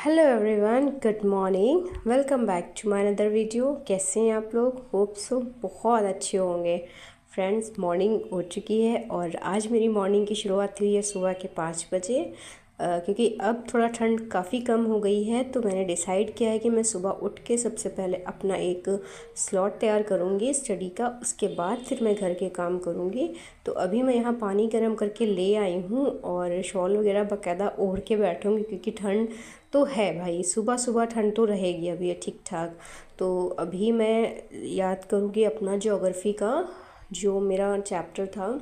Hello everyone, good morning. Welcome back to my another video. कैसे हैं आप लोग? होप सो बहुत अच्छे होंगे। फ्रेंड्स, मॉर्निंग हो चुकी है और आज मेरी मॉर्निंग की शुरुआत हुई है सुबह के 5 बजे। क्योंकि अब थोड़ा ठंड काफ़ी कम हो गई है, तो मैंने डिसाइड किया है कि मैं सुबह उठ के सबसे पहले अपना एक स्लॉट तैयार करूँगी स्टडी का, उसके बाद फिर मैं घर के काम करूँगी। तो अभी मैं यहाँ पानी गर्म करके ले आई हूँ और शॉल वगैरह बाकायदा ओढ़ के बैठूँगी, क्योंकि ठंड तो है भाई, सुबह सुबह ठंड तो रहेगी अभी ठीक ठाक। तो अभी मैं याद करूँगी अपना ज्योग्राफी का जो मेरा चैप्टर था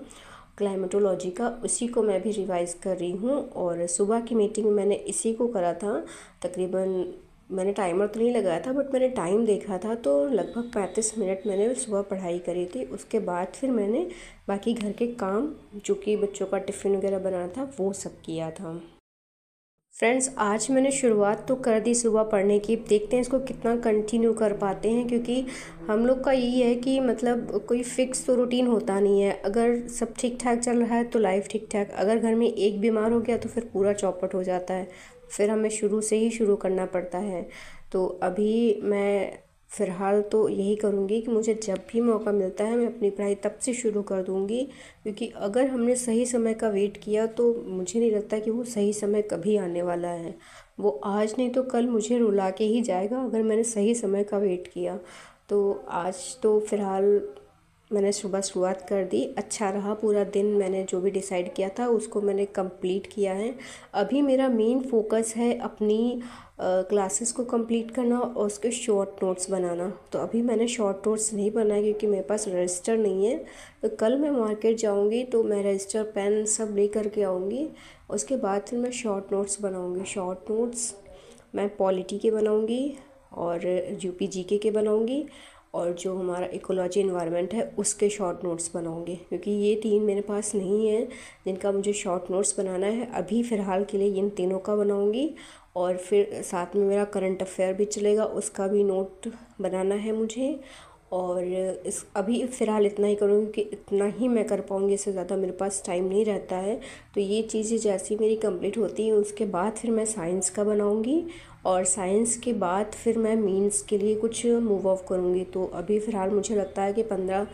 क्लाइमेटोलॉजी का, उसी को मैं भी रिवाइज़ कर रही हूँ। और सुबह की मीटिंग में मैंने इसी को करा था। तकरीबन मैंने टाइमर तो नहीं लगाया था, बट मैंने टाइम देखा था, तो लगभग 35 मिनट मैंने सुबह पढ़ाई करी थी। उसके बाद फिर मैंने बाकी घर के काम, जो कि बच्चों का टिफ़िन वगैरह बनाना था, वो सब किया था। फ्रेंड्स, आज मैंने शुरुआत तो कर दी सुबह पढ़ने की। देखते हैं इसको कितना कंटिन्यू कर पाते हैं, क्योंकि हम लोग का यही है कि मतलब कोई फ़िक्स तो रूटीन होता नहीं है। अगर सब ठीक ठाक चल रहा है तो लाइफ ठीक ठाक, अगर घर में एक बीमार हो गया तो फिर पूरा चौपट हो जाता है, फिर हमें शुरू से ही शुरू करना पड़ता है। तो अभी मैं फ़िलहाल तो यही करूँगी कि मुझे जब भी मौका मिलता है मैं अपनी पढ़ाई तब से शुरू कर दूँगी, क्योंकि अगर हमने सही समय का वेट किया तो मुझे नहीं लगता कि वो सही समय कभी आने वाला है। वो आज नहीं तो कल मुझे रुला के ही जाएगा अगर मैंने सही समय का वेट किया। तो आज तो फ़िलहाल मैंने सुबह शुरुआत कर दी, अच्छा रहा पूरा दिन। मैंने जो भी डिसाइड किया था उसको मैंने कंप्लीट किया है। अभी मेरा मेन फोकस है अपनी क्लासेस को कंप्लीट करना और उसके शॉर्ट नोट्स बनाना। तो अभी मैंने शॉर्ट नोट्स नहीं बनाए क्योंकि मेरे पास रजिस्टर नहीं है। तो कल मैं मार्केट जाऊंगी तो मैं रजिस्टर पेन सब ले कर के आऊँगी। उसके बाद फिर मैं शॉर्ट नोट्स बनाऊँगी। शॉर्ट नोट्स मैं पॉलिटी के बनाऊँगी और यूपी जीके के बनाऊँगी, और जो हमारा इकोलॉजी इन्वायरमेंट है उसके शॉर्ट नोट्स बनाऊंगी, क्योंकि ये 3 मेरे पास नहीं है जिनका मुझे शॉर्ट नोट्स बनाना है। अभी फ़िलहाल के लिए इन तीनों का बनाऊंगी, और फिर साथ में मेरा करंट अफेयर भी चलेगा, उसका भी नोट बनाना है मुझे। और इस अभी फ़िलहाल इतना ही करूँगी कि इतना ही मैं कर पाऊँगी, इससे ज़्यादा मेरे पास टाइम नहीं रहता है। तो ये चीज़ें जैसी मेरी कंप्लीट होती हैं उसके बाद फिर मैं साइंस का बनाऊँगी, और साइंस के बाद फिर मैं मीन्स के लिए कुछ मूव ऑफ करूँगी। तो अभी फ़िलहाल मुझे लगता है कि 15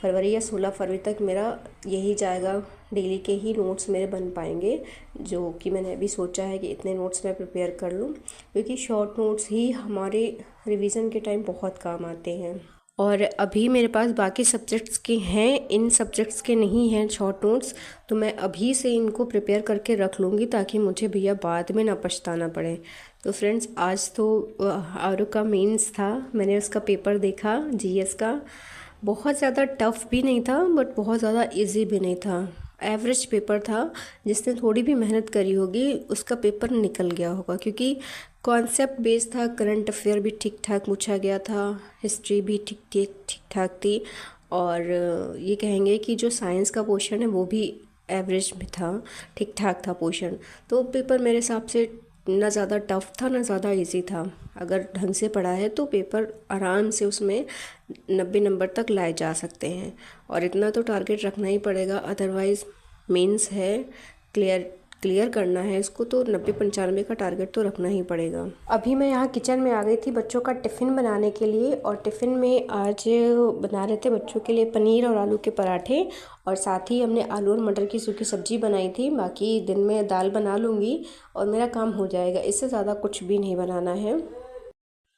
फरवरी या 16 फरवरी तक मेरा यही जाएगा, डेली के ही नोट्स मेरे बन पाएंगे। जो कि मैंने अभी सोचा है कि इतने नोट्स मैं प्रिपेयर कर लूँ, क्योंकि शॉर्ट नोट्स ही हमारे रिवीजन के टाइम बहुत काम आते हैं। और अभी मेरे पास बाकी सब्जेक्ट्स के हैं, इन सब्जेक्ट्स के नहीं हैं शॉर्ट नोट्स, तो मैं अभी से इनको प्रिपेयर करके रख लूँगी ताकि मुझे भैया बाद में ना पछताना पड़े। तो फ्रेंड्स, आज तो आर का मेंस था, मैंने उसका पेपर देखा जीएस का। बहुत ज़्यादा टफ़ भी नहीं था बट बहुत ज़्यादा इजी भी नहीं था, एवरेज पेपर था। जिसने थोड़ी भी मेहनत करी होगी उसका पेपर निकल गया होगा, क्योंकि कॉन्सेप्ट बेस्ड था, करंट अफेयर भी ठीक ठाक पूछा गया था, हिस्ट्री भी ठीक ठाक थी, और ये कहेंगे कि जो साइंस का पोर्शन है वो भी एवरेज में था, ठीक ठाक था पोर्शन। तो पेपर मेरे हिसाब से ना ज़्यादा टफ़ था ना ज़्यादा इजी था। अगर ढंग से पढ़ा है तो पेपर आराम से उसमें 90 नंबर तक लाए जा सकते हैं, और इतना तो टारगेट रखना ही पड़ेगा, अदरवाइज़ मेंस है, क्लियर करना है इसको, तो 90-95 का टारगेट तो रखना ही पड़ेगा। अभी मैं यहाँ किचन में आ गई थी बच्चों का टिफ़िन बनाने के लिए, और टिफ़िन में आज बना रहे थे बच्चों के लिए पनीर और आलू के पराठे, और साथ ही हमने आलू और मटर की सूखी सब्ज़ी बनाई थी। बाकी दिन में दाल बना लूँगी और मेरा काम हो जाएगा, इससे ज़्यादा कुछ भी नहीं बनाना है।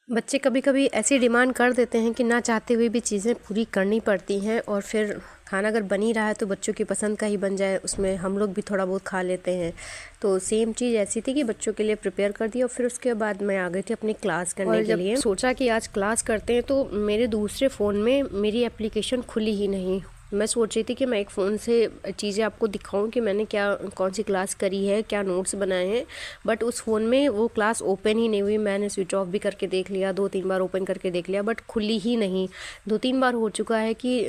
बच्चे कभी कभी ऐसी डिमांड कर देते हैं कि ना चाहते हुए भी चीज़ें पूरी करनी पड़ती हैं, और फिर खाना अगर बन ही रहा है तो बच्चों की पसंद का ही बन जाए, उसमें हम लोग भी थोड़ा बहुत खा लेते हैं। तो सेम चीज़ ऐसी थी कि बच्चों के लिए प्रिपेयर कर दिया, और फिर उसके बाद मैं आ गई थी अपनी क्लास करने के लिए। सोचा कि आज क्लास करते हैं, तो मेरे दूसरे फ़ोन में मेरी एप्लीकेशन खुली ही नहीं। मैं सोच रही थी कि मैं एक फ़ोन से चीज़ें आपको दिखाऊं कि मैंने क्या कौन सी क्लास करी है, क्या नोट्स बनाए हैं, बट उस फ़ोन में वो क्लास ओपन ही नहीं हुई। मैंने स्विच ऑफ भी करके देख लिया, 2-3 बार ओपन करके देख लिया, बट खुली ही नहीं। 2-3 बार हो चुका है कि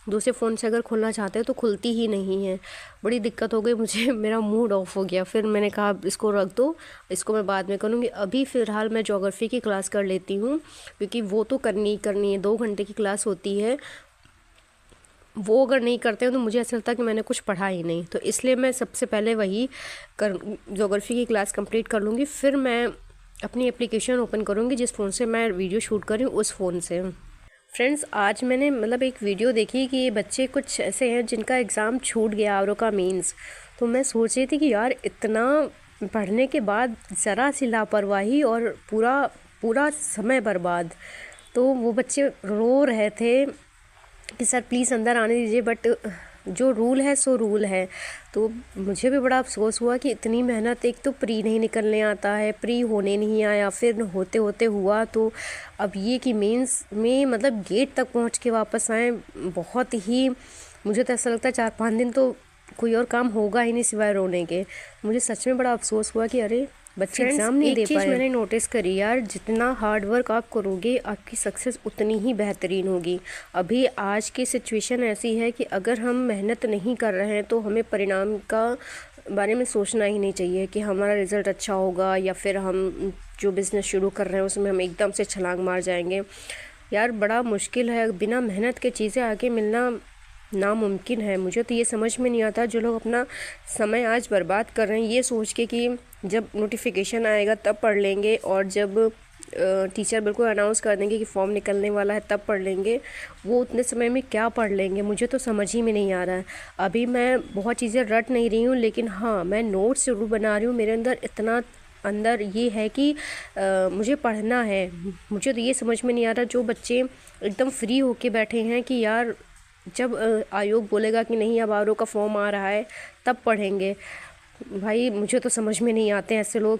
दूसरे फ़ोन से अगर खोलना चाहते हैं तो खुलती ही नहीं है। बड़ी दिक्कत हो गई मुझे, मेरा मूड ऑफ हो गया। फिर मैंने कहा इसको रख दो, इसको मैं बाद में करूँगी। अभी फ़िलहाल मैं ज्योग्राफी की क्लास कर लेती हूँ, क्योंकि वो तो करनी ही करनी है, 2 घंटे की क्लास होती है। वो अगर नहीं करते हैं तो मुझे ऐसा लगता है कि मैंने कुछ पढ़ा ही नहीं। तो इसलिए मैं सबसे पहले वही ज्योग्राफी की क्लास कंप्लीट कर लूँगी, फिर मैं अपनी एप्लीकेशन ओपन करूँगी जिस फ़ोन से मैं वीडियो शूट कर रही हूँ उस फ़ोन से। फ्रेंड्स, आज मैंने मतलब एक वीडियो देखी कि ये बच्चे कुछ ऐसे हैं जिनका एग्ज़ाम छूट गया आरओ का मेंस। तो मैं सोच रही थी कि यार इतना पढ़ने के बाद ज़रा सी लापरवाही और पूरा पूरा समय बर्बाद। तो वो बच्चे रो रहे थे कि सर प्लीज़ अंदर आने दीजिए, बट जो रूल है सो रूल है। तो मुझे भी बड़ा अफसोस हुआ कि इतनी मेहनत, एक तो प्री नहीं निकलने आता है, प्री होने नहीं आया, फिर होते होते हुआ, तो अब ये कि मेंस में मतलब गेट तक पहुंच के वापस आए। बहुत ही, मुझे तो ऐसा लगता है 4-5 दिन तो कोई और काम होगा ही नहीं सिवाय रोने के। मुझे सच में बड़ा अफसोस हुआ कि अरे बच्चे एग्ज़ाम नहीं दे पाए। एक चीज़ मैंने नोटिस करी यार, जितना हार्ड वर्क आप करोगे आपकी सक्सेस उतनी ही बेहतरीन होगी। अभी आज की सिचुएशन ऐसी है कि अगर हम मेहनत नहीं कर रहे हैं तो हमें परिणाम का बारे में सोचना ही नहीं चाहिए कि हमारा रिज़ल्ट अच्छा होगा या फिर हम जो बिज़नेस शुरू कर रहे हैं उसमें हम एकदम से छलांग मार जाएंगे। यार बड़ा मुश्किल है, बिना मेहनत के चीज़ें आगे मिलना नामुमकिन है। मुझे तो ये समझ में नहीं आता जो लोग अपना समय आज बर्बाद कर रहे हैं ये सोच के कि जब नोटिफिकेशन आएगा तब पढ़ लेंगे, और जब टीचर बिल्कुल अनाउंस कर देंगे कि फॉर्म निकलने वाला है तब पढ़ लेंगे। वो उतने समय में क्या पढ़ लेंगे, मुझे तो समझ ही में नहीं आ रहा है। अभी मैं बहुत चीज़ें रट नहीं रही हूँ, लेकिन हाँ मैं नोट्स ज़रूर बना रही हूँ। मेरे अंदर इतना अंदर ये है कि मुझे पढ़ना है। मुझे तो ये समझ में नहीं आ रहा जो बच्चे एकदम फ्री होके बैठे हैं कि यार जब आयोग बोलेगा कि नहीं अब आरओ का फॉर्म आ रहा है तब पढ़ेंगे। भाई मुझे तो समझ में नहीं आते ऐसे लोग।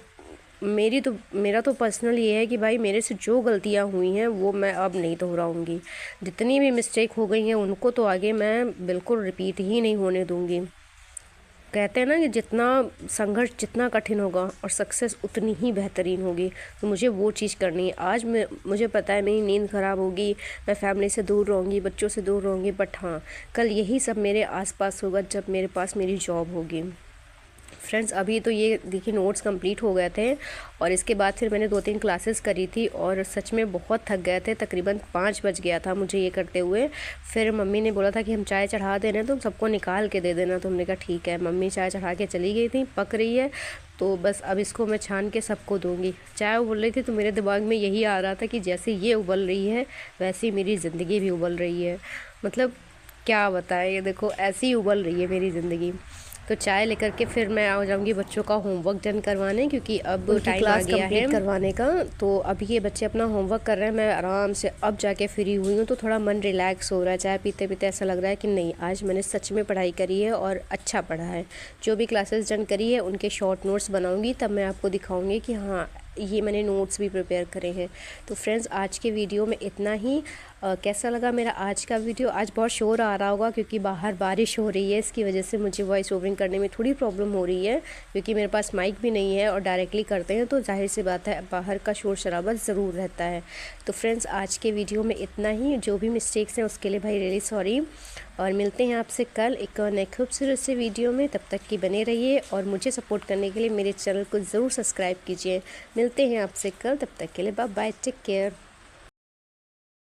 मेरा तो पर्सनल ये है कि भाई मेरे से जो गलतियाँ हुई हैं वो मैं अब नहीं दोहराऊँगी। जितनी भी मिस्टेक हो गई हैं उनको तो आगे मैं बिल्कुल रिपीट ही नहीं होने दूँगी। कहते हैं ना कि जितना संघर्ष जितना कठिन होगा और सक्सेस उतनी ही बेहतरीन होगी। तो मुझे वो चीज़ करनी है। आज मुझे पता है मेरी नींद ख़राब होगी, मैं फैमिली से दूर रहूँगी, बच्चों से दूर रहूँगी, बट हाँ कल यही सब मेरे आसपास होगा जब मेरे पास मेरी जॉब होगी। फ्रेंड्स, अभी तो ये देखिए नोट्स कंप्लीट हो गए थे और इसके बाद फिर मैंने 2-3 क्लासेस करी थी और सच में बहुत थक गए थे। तकरीबन 5 बज गया था मुझे ये करते हुए। फिर मम्मी ने बोला था कि हम चाय चढ़ा दे रहे हैं, तुम सबको निकाल के दे देना। तो हमने कहा ठीक है। मम्मी चाय चढ़ा के चली गई थी, पक रही है, तो बस अब इसको मैं छान के सबको दूँगी। चाय उबल रही थी तो मेरे दिमाग में यही आ रहा था कि जैसे ये उबल रही है वैसे ही मेरी ज़िंदगी भी उबल रही है। मतलब क्या बताएं, ये देखो ऐसी ही उबल रही है मेरी ज़िंदगी। तो चाय लेकर के फिर मैं आ जाऊँगी बच्चों का होमवर्क डन करवाने, क्योंकि अब टाइम आ गया है करवाने का। तो अभी ये बच्चे अपना होमवर्क कर रहे हैं, मैं आराम से अब जाके फ्री हुई हूँ, तो थोड़ा मन रिलैक्स हो रहा है। चाय पीते पीते ऐसा लग रहा है कि नहीं आज मैंने सच में पढ़ाई करी है और अच्छा पढ़ा है। जो भी क्लासेस डन करी है उनके शॉर्ट नोट्स बनाऊँगी, तब मैं आपको दिखाऊँगी कि हाँ ये मैंने नोट्स भी प्रिपेयर करे हैं। तो फ्रेंड्स आज के वीडियो में इतना ही। कैसा लगा मेरा आज का वीडियो? आज बहुत शोर आ रहा होगा क्योंकि बाहर बारिश हो रही है, इसकी वजह से मुझे वॉइस ओवरिंग करने में थोड़ी प्रॉब्लम हो रही है, क्योंकि मेरे पास माइक भी नहीं है और डायरेक्टली करते हैं तो जाहिर सी बात है बाहर का शोर शराबा ज़रूर रहता है। तो फ्रेंड्स आज के वीडियो में इतना ही। जो भी मिस्टेक्स हैं उसके लिए भाई रियली सॉरी, और मिलते हैं आपसे कल एक नए खूबसूरत से वीडियो में। तब तक की बने रहिए और मुझे सपोर्ट करने के लिए मेरे चैनल को ज़रूर सब्सक्राइब कीजिए। मिलते हैं आपसे कल, तब तक के लिए बाय बाय, टेक केयर।